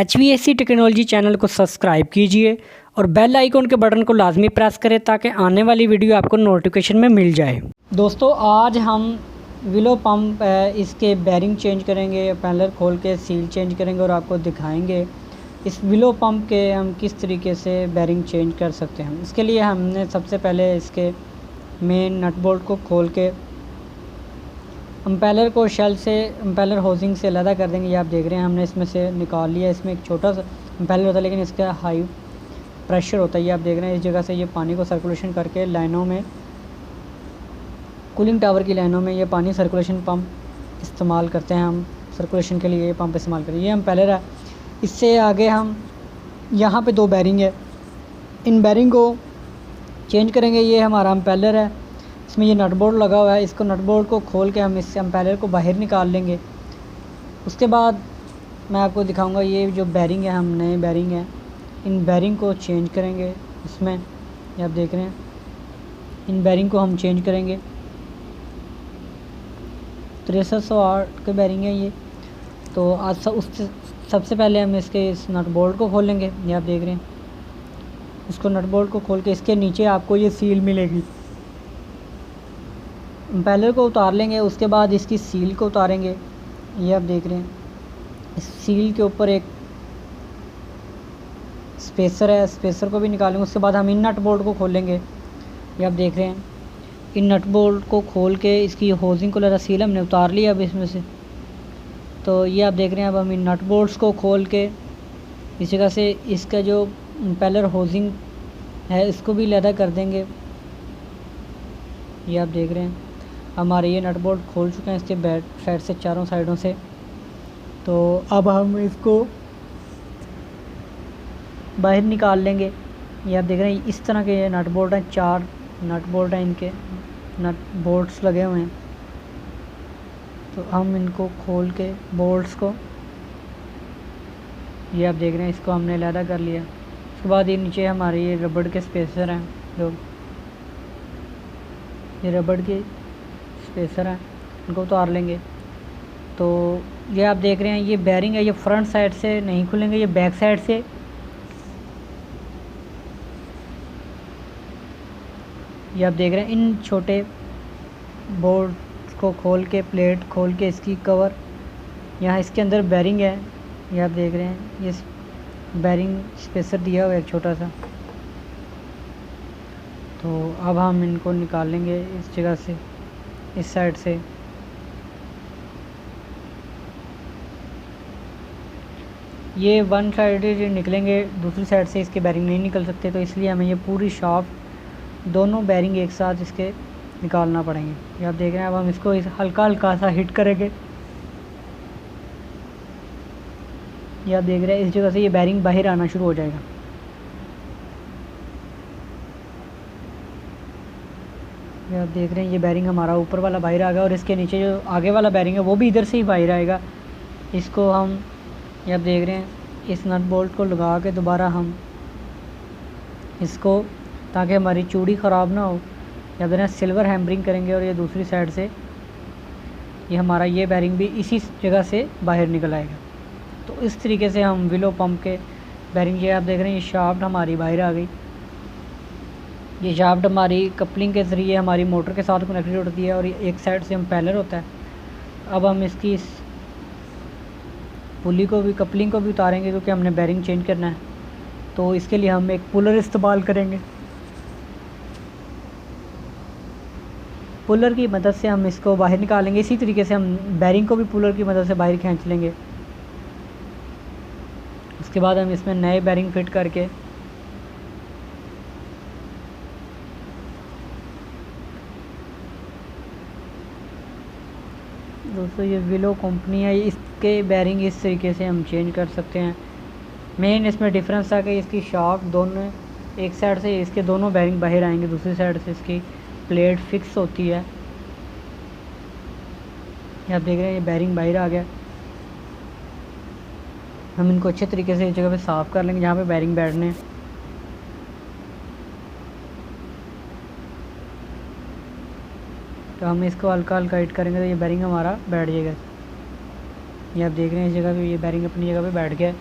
HVAC technology channel को subscribe कीजिए और बेल आइकन के बटन को लाजमी प्रेस करें ताकि आने वाली वीडियो आपको नोटिफिकेशन में मिल जाए। दोस्तों आज हम विलो पंप इसके बेरिंग चेंज करेंगे, पैनल खोल के सील चेंज करेंगे और आपको दिखाएंगे इस विलो पंप के हम किस तरीके से बेरिंग चेंज कर सकते हैं। इसके लिए हमने सबसे पहले इसके मेन नट बोल्ट को खोल के इम्पेलर को शेल से इम्पेलर होजिंग से अलग कर देंगे। ये आप देख रहे हैं हमने इसमें से निकाल लिया। इसमें एक छोटा सा इम्पेलर होता है लेकिन इसका हाई प्रेशर होता है। ये आप देख रहे हैं इस जगह से ये पानी को सर्कुलेशन करके लाइनों में, कूलिंग टावर की लाइनों में ये पानी सर्कुलेशन पंप इस्तेमाल करते हैं। हम सर्कुलेशन के लिए ये पंप इस्तेमाल करते हैं। ये इम्पेलर है। इससे आगे हम यहाँ पे 2 बैरिंग है, इन बैरिंग को चेंज करेंगे। ये हमारा इम्पेलर है, इसमें ये नट बोल्ट लगा हुआ है। इसको नट बोल्ट को खोल के हम इस इम्पेलर को बाहर निकाल लेंगे। उसके बाद मैं आपको दिखाऊंगा ये जो बैरिंग है, हम नए बैरिंग है, इन बैरिंग को चेंज करेंगे। इसमें ये आप देख रहे हैं इन बैरिंग को हम चेंज करेंगे। 6308 के बैरिंग है ये। तो आज उससे सबसे पहले हम इसके इस नट बोल्ट को खोलेंगे। ये आप देख रहे हैं इसको नट बोल्ट को खोल के इसके नीचे आपको ये सील मिलेगी। इम्पेलर को उतार लेंगे, उसके बाद इसकी सील को उतारेंगे। ये आप देख रहे हैं इस सील के ऊपर एक स्पेसर है, स्पेसर को भी निकालेंगे। उसके बाद हम इन नट बोल्ट को खोलेंगे। ये आप देख रहे हैं इन नट बोल्ट को खोल के इसकी होजिंग को लगा सील हमने उतार लिया अब इसमें से। तो ये आप देख रहे हैं अब हम इन नट बोल्ट्स को खोल के इस जगह से इसका जो इम्पेलर होजिंग है इसको भी लदा कर देंगे। ये आप देख रहे हैं हमारे ये नट बोल्ट खोल चुके हैं इसके बैक साइड से, चारों साइडों से। तो अब हम इसको बाहर निकाल लेंगे। ये आप देख रहे हैं इस तरह के ये नट बोल्ट हैं, 4 नट बोल्ट हैं, इनके नट बोल्ट्स लगे हुए हैं। तो हम इनको खोल के बोल्ट्स को, ये आप देख रहे हैं इसको हमने अलग कर लिया। उसके बाद ये नीचे हमारे ये रबड़ के स्पेसर हैं, जो ये रबड़ के स्पेसर हैं, इनको उतार लेंगे। तो ये आप देख रहे हैं ये बैरिंग है, ये फ्रंट साइड से नहीं खुलेंगे, ये बैक साइड से। ये आप देख रहे हैं इन छोटे बोर्ड को खोल के, प्लेट खोल के इसकी कवर, यहाँ इसके अंदर बैरिंग है। ये आप देख रहे हैं ये बैरिंग स्पेसर दिया हुआ है एक छोटा सा। तो अब हम इनको निकाल लेंगे इस जगह से, इस साइड से। ये वन साइडेड निकलेंगे, दूसरी साइड से इसके बैरिंग नहीं निकल सकते। तो इसलिए हमें ये पूरी शाफ्ट, दोनों बैरिंग एक साथ इसके निकालना पड़ेंगे। ये आप देख रहे हैं अब हम इसको हल्का हल्का सा हिट करेंगे। ये आप देख रहे हैं इस जगह से ये बैरिंग बाहर आना शुरू हो जाएगा। ये आप देख रहे हैं ये बैरिंग हमारा ऊपर वाला बाहर आ गया और इसके नीचे जो आगे वाला बैरिंग है वो भी इधर से ही बाहर आएगा। इसको हम, ये आप देख रहे हैं इस नट बोल्ट को लगा के दोबारा हम इसको, ताकि हमारी चूड़ी ख़राब ना हो, या देना सिल्वर हैमरिंग करेंगे। और ये दूसरी साइड से ये हमारा ये बैरिंग भी इसी जगह से बाहर निकल आएगा। तो इस तरीके से हम विलो पंप के बैरिंग, ये आप देख रहे हैं ये शाफ्ट हमारी बाहर आ गई। ये शाफ्ट हमारी कपलिंग के ज़रिए हमारी मोटर के साथ कनेक्टेड होती है और ये एक साइड से इम्पेलर होता है। अब हम इसकी इस पुली को भी, कपलिंग को भी उतारेंगे क्योंकि हमने बैरिंग चेंज करना है। तो इसके लिए हम एक पुलर इस्तेमाल करेंगे। पुलर की मदद से हम इसको बाहर निकालेंगे। इसी तरीके से हम बैरिंग को भी पुलर की मदद से बाहर खींच लेंगे। उसके बाद हम इसमें नए बैरिंग फिट करके दोस्तों ये विलो कंपनी है, इसके बैरिंग इस तरीके से हम चेंज कर सकते हैं। मेन इसमें डिफरेंस था कि इसकी शाफ्ट दोनों, एक साइड से इसके दोनों बैरिंग बाहर आएंगे, दूसरी साइड से इसकी प्लेट फिक्स होती है। ये आप देख रहे हैं ये बैरिंग बाहर आ गया। हम इनको अच्छे तरीके से इस जगह पे साफ़ कर लेंगे जहाँ पे बैरिंग बैठने। तो हम इसको हल्का हल्का हिट करेंगे तो ये बैरिंग हमारा बैठ जाएगा। ये आप देख रहे हैं इस जगह पे ये बैरिंग अपनी जगह पे बैठ गया।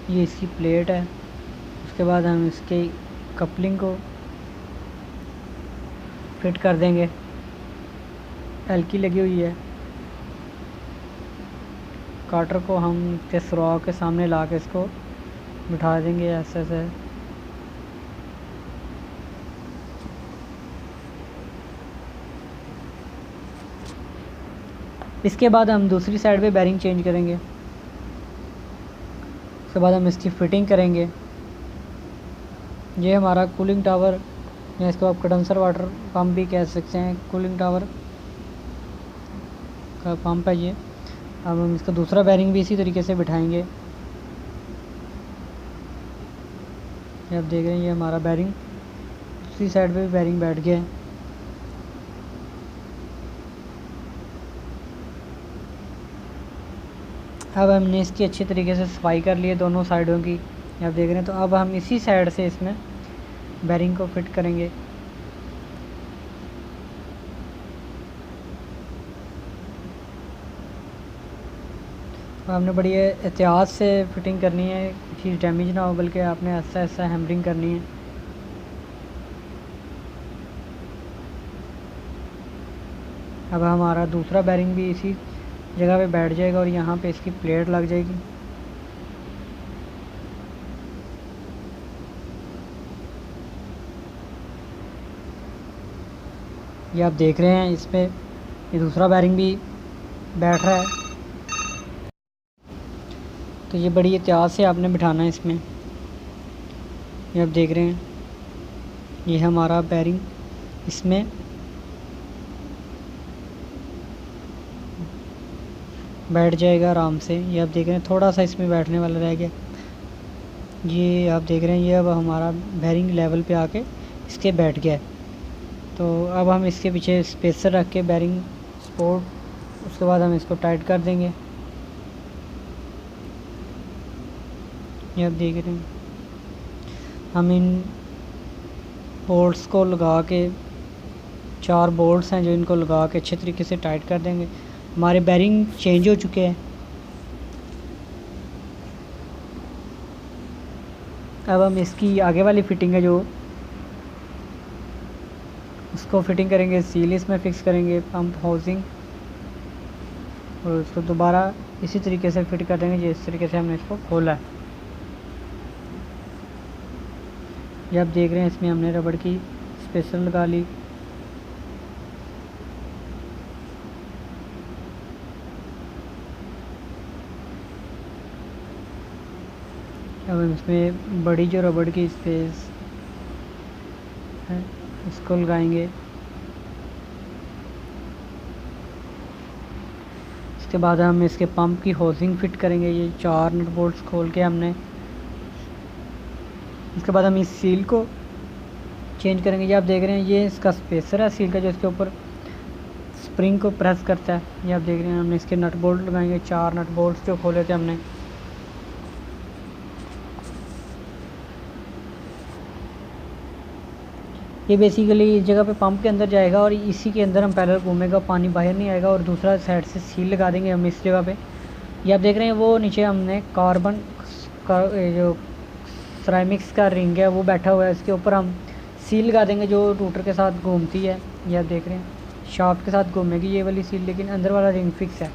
ये इसकी प्लेट है। उसके बाद हम इसके कपलिंग को फिट कर देंगे। हल्की लगी हुई है। काटर को हम इसके सुराख के सामने ला के इसको बिठा देंगे ऐसे ऐसे। इसके बाद हम दूसरी साइड पे बैरिंग चेंज करेंगे। उसके बाद हम इसकी फिटिंग करेंगे। ये हमारा कूलिंग टावर या इसको आप कंडेंसर वाटर पंप भी कह सकते हैं, कूलिंग टावर का पंप है ये। अब हम इसका दूसरा बैरिंग भी इसी तरीके से बिठाएंगे। ये आप देख रहे हैं, ये हमारा बैरिंग दूसरी साइड पे भी बैरिंग बैठ गया है। अब हमने इसकी अच्छी तरीके से सफाई कर ली है दोनों साइडों की, आप देख रहे हैं। तो अब हम इसी साइड से इसमें बैरिंग को फिट करेंगे। आपने बड़ी एहतियात से फिटिंग करनी है, चीज़ डैमेज ना हो, बल्कि आपने ऐसा ऐसा हैमरिंग करनी है। अब हमारा दूसरा बैरिंग भी इसी जगह पे बैठ जाएगा और यहाँ पे इसकी प्लेट लग जाएगी। ये आप देख रहे हैं, इस पे ये दूसरा बैरिंग भी बैठ रहा है। तो ये बड़ी एहतियात से आपने बिठाना है इसमें। ये आप देख रहे हैं, ये हमारा बैरिंग इसमें बैठ जाएगा आराम से। ये आप देख रहे हैं, थोड़ा सा इसमें बैठने वाला रह गया। ये आप देख रहे हैं, ये अब हमारा बैरिंग लेवल पे आके इसके बैठ गया है। तो अब हम इसके पीछे स्पेसर रख के बैरिंग सपोर्ट, उसके बाद हम इसको टाइट कर देंगे। ये आप देख रहे हैं, हम इन बोल्ट्स को लगा के, 4 बोल्ट्स हैं जो इनको लगा के अच्छे तरीके से टाइट कर देंगे। हमारे बैरिंग चेंज हो चुके हैं। अब हम इसकी आगे वाली फिटिंग है जो, उसको फिटिंग करेंगे, सील इसमें फिक्स करेंगे, पंप हाउसिंग, और उसको दोबारा इसी तरीके से फिट कर देंगे जिस तरीके से हमने इसको खोला है। ये आप देख रहे हैं, इसमें हमने रबड़ की स्पेसर लगा ली। अब हम इसमें बड़ी जो रबड़ की स्पेस है इसको लगाएंगे। इसके बाद हम इसके पंप की होसिंग फिट करेंगे। ये 4 नट बोल्ट्स खोल के हमने, इसके बाद हम इस सील को चेंज करेंगे। ये आप देख रहे हैं, ये इसका स्पेसर है सील का जो इसके ऊपर स्प्रिंग को प्रेस करता है। ये आप देख रहे हैं, हमने इसके नट बोल्ट लगाएंगे, 4 नट बोल्ट्स जो खोले थे हमने। ये बेसिकली इस जगह पे पंप के अंदर जाएगा और इसी के अंदर हम पैरेलल घूमेगा, पानी बाहर नहीं आएगा। और दूसरा साइड से सील लगा देंगे हम इस जगह पे। ये आप देख रहे हैं, वो नीचे हमने कार्बन का जो सिरेमिक्स का रिंग है वो बैठा हुआ है, इसके ऊपर हम सील लगा देंगे जो रूटर के साथ घूमती है। ये आप देख रहे हैं, शाफ्ट के साथ घूमेगी ये वाली सील, लेकिन अंदर वाला रिंग फिक्स है।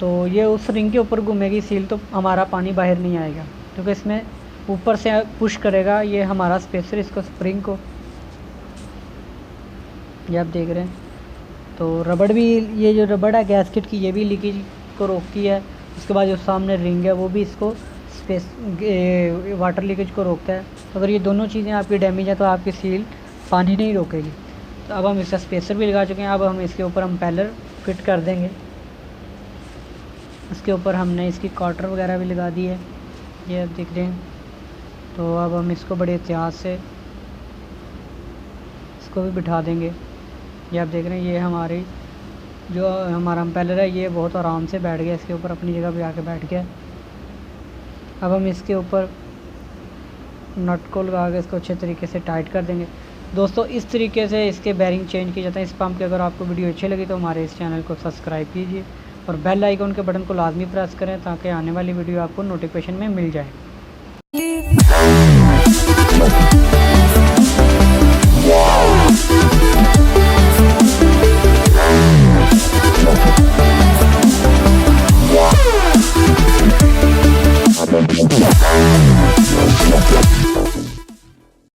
तो ये उस रिंग के ऊपर घूमेगी सील, तो हमारा पानी बाहर नहीं आएगा क्योंकि इसमें ऊपर से पुश करेगा ये हमारा स्पेसर इसको, स्प्रिंग को। ये आप देख रहे हैं, तो रबड़ भी, ये जो रबड़ है गैसकेट की, ये भी लीकेज को रोकती है। उसके बाद जो सामने रिंग है वो भी इसको वाटर लीकेज को रोकता है। तो अगर ये दोनों चीज़ें आपकी डैमेज है तो आपकी सील पानी नहीं रोकेगी। तो अब हम इसका स्पेसर भी लगा चुके हैं। अब हम इसके ऊपर इम्पेलर फिट कर देंगे। इसके ऊपर हमने इसकी क्वार्टर वगैरह भी लगा दी है, ये आप देख रहे हैं। तो अब हम इसको बड़े एहतियात से इसको भी बिठा देंगे। ये आप देख रहे हैं, ये हमारी जो हमारा इम्पेलर है ये बहुत आराम से बैठ गया, इसके ऊपर अपनी जगह पे आके बैठ गया। अब हम इसके ऊपर नट को लगा के इसको अच्छे तरीके से टाइट कर देंगे। दोस्तों, इस तरीके से इसके बैरिंग चेंज किए जाते हैं इस पंप के। अगर आपको वीडियो अच्छी लगी तो हमारे इस चैनल को सब्सक्राइब कीजिए और बेल आइकन के बटन को लाजमी प्रेस करें ताकि आने वाली वीडियो आपको नोटिफिकेशन में मिल जाए।